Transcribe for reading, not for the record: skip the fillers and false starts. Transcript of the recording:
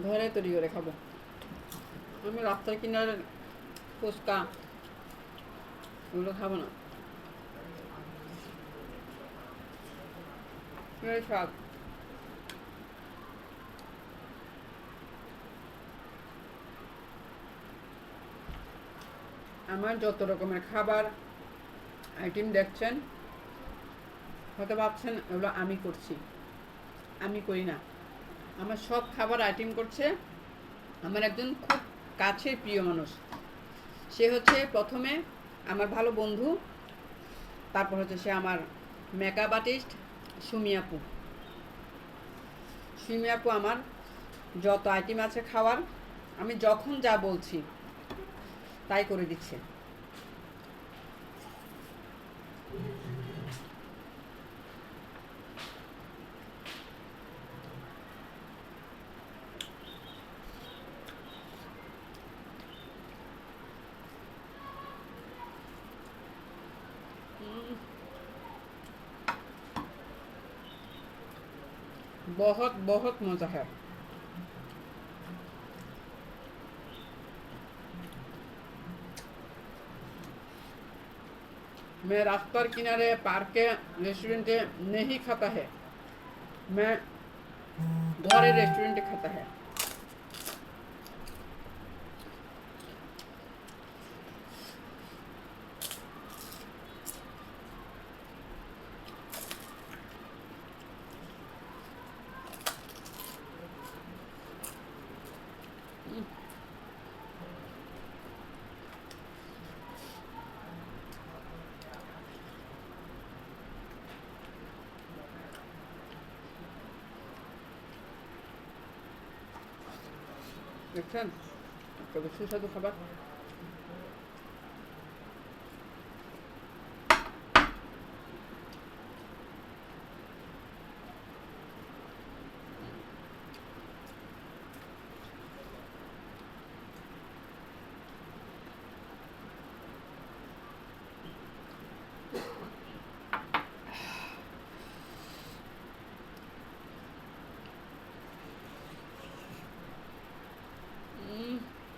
ঘরে তৈরি করে খাবো। আমি রাস্তার কিনারে ফুচকা ওগুলো খাবো না। এই শাক আমার যত রকমের খাবার আইটেম দেখছেন হয়তো ভাবছেন এগুলো আমি করছি। আমি করি না। আমার সব খাবার আইটেম করছে আমার একজন খুব কাছের প্রিয় মানুষ। সে হচ্ছে প্রথমে আমার ভালো বন্ধু, তারপর হচ্ছে সে আমার মেকআপ আর্টিস্ট সুমি আপু। সুমি আপু আমার যত আইটেম আছে খাওয়ার আমি যখন যা বলছি তাই করে দিচ্ছে। बहुत बहुत मज़ा है। मैं रास्ता किनारे पार्क के रेस्टोरेंट नहीं खाता है, मैं घरे रेस्टोरेंट खाता है। দেখছেন কত সুস্বাদু খাবার।